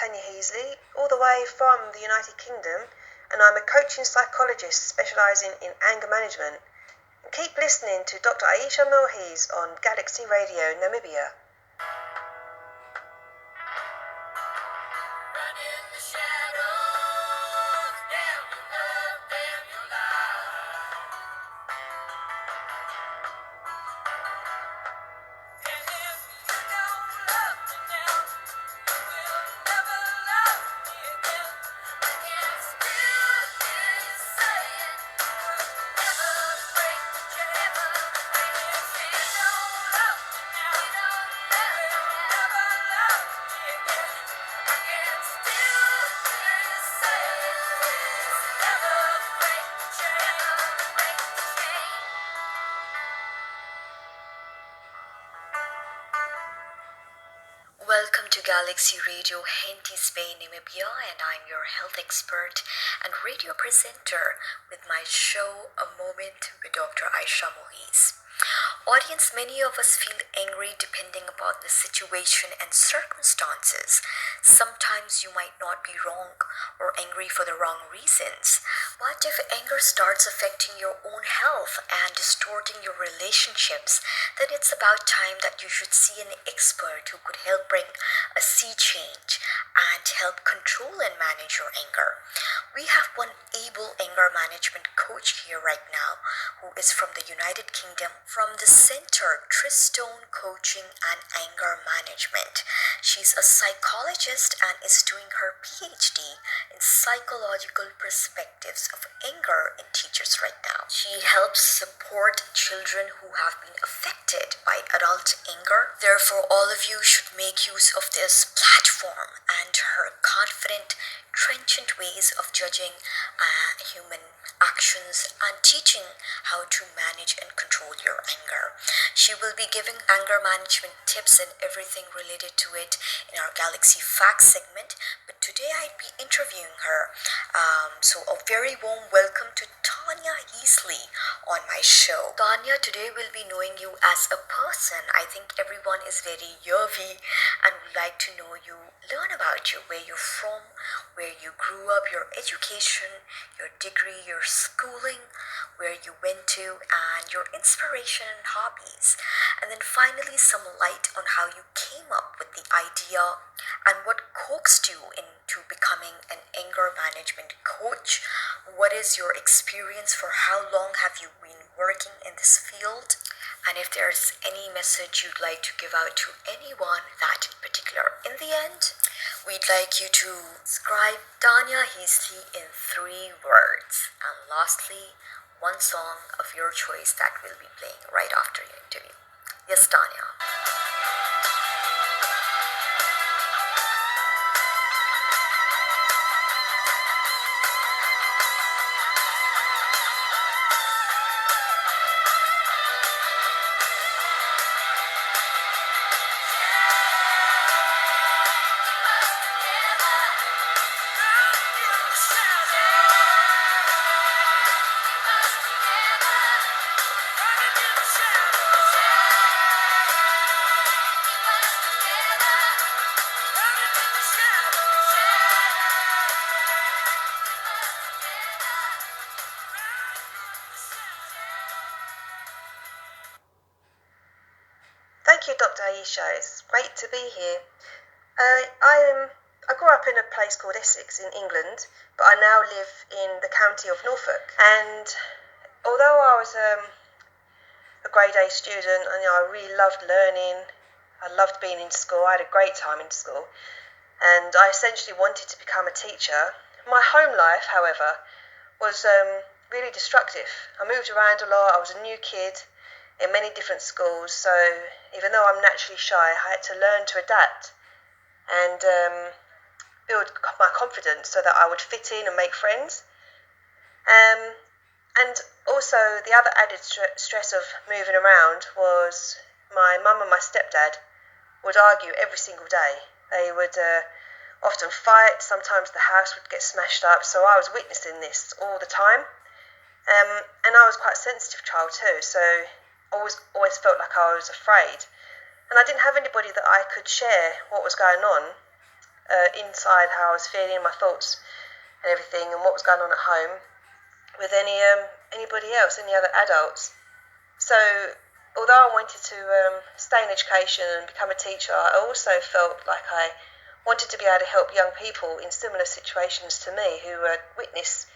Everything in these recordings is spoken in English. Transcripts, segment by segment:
Tanya Heasley, all the way from the United Kingdom, and I'm a coaching psychologist specialising in anger management. And keep listening to Dr. Ayesha Mughees on Galaxy Radio Namibia. Welcome to Galaxy Radio Namibia, and I'm your health expert and radio presenter with my show A Moment with Dr. Ayesha Mughees. Audience, many of us feel angry depending upon the situation and circumstances. Sometimes you might not be wrong or angry for the wrong reasons. But if anger starts affecting your own health and distorting your relationships, then it's about time that you should see an expert who could help bring a sea change and help control and manage your anger. We have one able anger management coach here right now who is from the United Kingdom, from the Center Tristone Coaching and Anger Management. She's a psychologist and is doing her PhD in psychological perspectives of anger in teachers right now. She helps support children who have been affected by adult anger. Therefore, all of you should make use of this platform and her confident, trenchant ways of judging human actions and teaching how to manage and control your anger. She will be giving anger management tips and everything related to it in our Galaxy Facts segment, but today I'd be interviewing her. So a very warm welcome to Tanya Heasley on my show. Tanya, today we'll be knowing you as a person. I think everyone is very nervy and would like to know you, learn about you, where you're from, where you grew up, your education, your degree, your schooling, where you went to, and your inspiration and hobbies. And then finally some light on how you came up with the idea and what coaxed you into becoming an anger management coach. What is your experience? For how long have you been working in this field? And if there's any message you'd like to give out to anyone, that in particular. In the end, we'd like you to describe Tanya Heasley in 3 words. And lastly, one song of your choice that we'll be playing right after your interview. Yes, Tanya. Thank you, Dr. Ayesha. It's great to be here. I grew up in a place called Essex in England, but I now live in the county of Norfolk. And although I was a grade A student, and I really loved learning, I loved being in school. I had a great time in school, and I essentially wanted to become a teacher. My home life, however, was really destructive. I moved around a lot. I was a new kid in many different schools, so even though I'm naturally shy, I had to learn to adapt and build my confidence so that I would fit in and make friends. And also the other added stress of moving around was my mum and my stepdad would argue every single day. They would often fight. Sometimes the house would get smashed up, so I was witnessing this all the time. And I was quite a sensitive child too, so always felt like I was afraid, and I didn't have anybody that I could share what was going on. inside how I was feeling, my thoughts and everything, and what was going on at home with anybody else, any other adults. So although I wanted to stay in education and become a teacher, I also felt like I wanted to be able to help young people in similar situations to me who witness,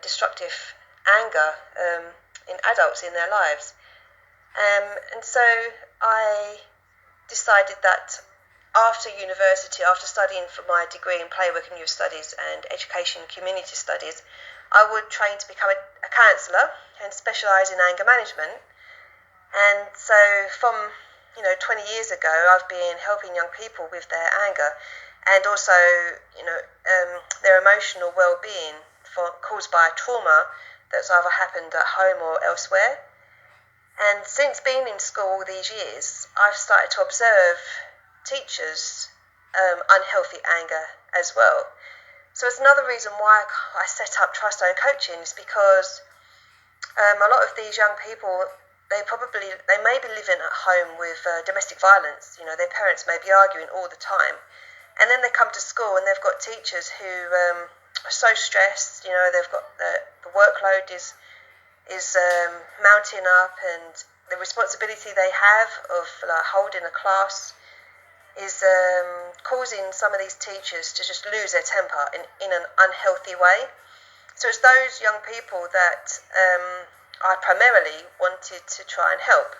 destructive anger in adults in their lives. And so I decided that after university, after studying for my degree in playwork and youth studies and education and community studies, I would train to become a counsellor and specialise in anger management. And so from 20 years ago, I've been helping young people with their anger and also their emotional well-being caused by trauma that's either happened at home or elsewhere. And since being in school all these years, I've started to observe teachers' unhealthy anger as well. So it's another reason why I set up Tristone Coaching, is because a lot of these young people, they may be living at home with domestic violence. Their parents may be arguing all the time, and then they come to school and they've got teachers who are so stressed. They've got the workload is mounting up, and the responsibility they have of holding a class is causing some of these teachers to just lose their temper in an unhealthy way. So it's those young people that I primarily wanted to try and help,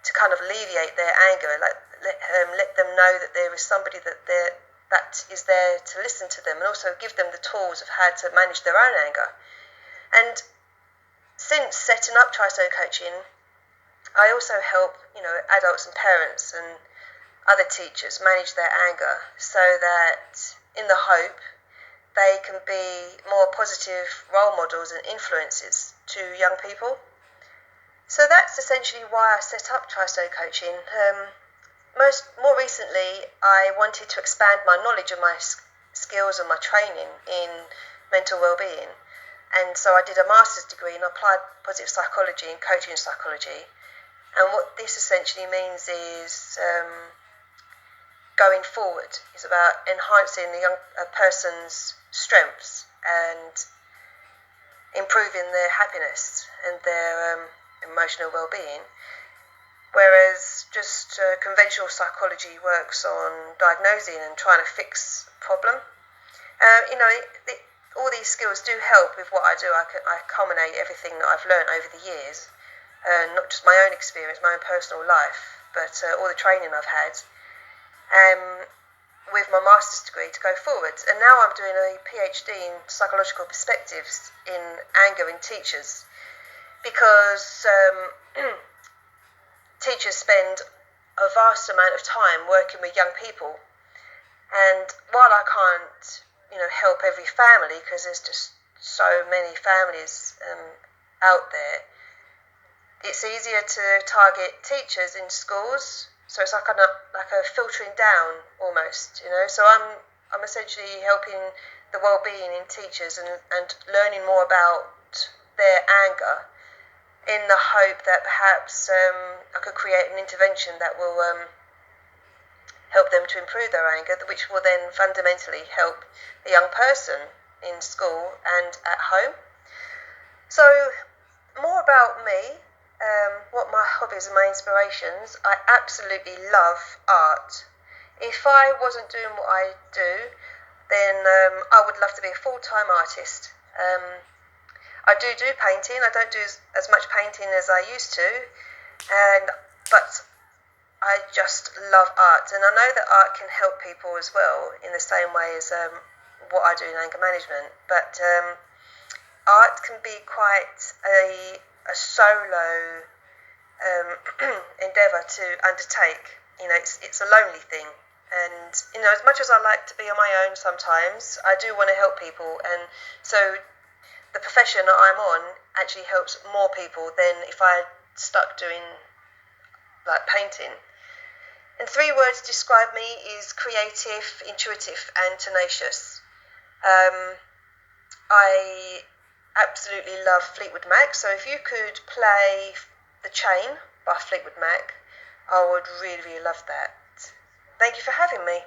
to kind of alleviate their anger, let them know that there is somebody that is there to listen to them, and also give them the tools of how to manage their own anger. And since setting up Tristone Coaching, I also help adults and parents and other teachers manage their anger, so that in the hope they can be more positive role models and influences to young people. So that's essentially why I set up Tristone Coaching. More recently, I wanted to expand my knowledge and my skills and my training in mental well-being, and so I did a master's degree in applied positive psychology and coaching psychology. And what this essentially means is going forward is about enhancing a person's strengths and improving their happiness and their emotional well-being, whereas just conventional psychology works on diagnosing and trying to fix a problem. All these skills do help with what I do. I culminate everything that I've learned over the years, not just my own experience, my own personal life, but all the training I've had, with my master's degree to go forward. And now I'm doing a PhD in psychological perspectives in anger in teachers, because teachers spend a vast amount of time working with young people, and while I can't help every family, because there's just so many families out there, it's easier to target teachers in schools. So it's like a filtering down almost, So I'm essentially helping the well-being in teachers and learning more about their anger, in the hope that perhaps I could create an intervention that will help them to improve their anger, which will then fundamentally help the young person in school and at home. So more about me. What my hobbies and my inspirations. I absolutely love art. If I wasn't doing what I do, then I would love to be a full-time artist. I do painting. I don't do as much painting as I used to, but I just love art, and I know that art can help people as well in the same way as what I do in anger management. But art can be quite a solo endeavour to undertake. It's a lonely thing, and as much as I like to be on my own sometimes, I do want to help people, and so the profession that I'm on actually helps more people than if I stuck doing like painting. And 3 words to describe me is creative, intuitive and tenacious. I absolutely love Fleetwood Mac, so if you could play The Chain by Fleetwood Mac, I would really, really love that. Thank you for having me.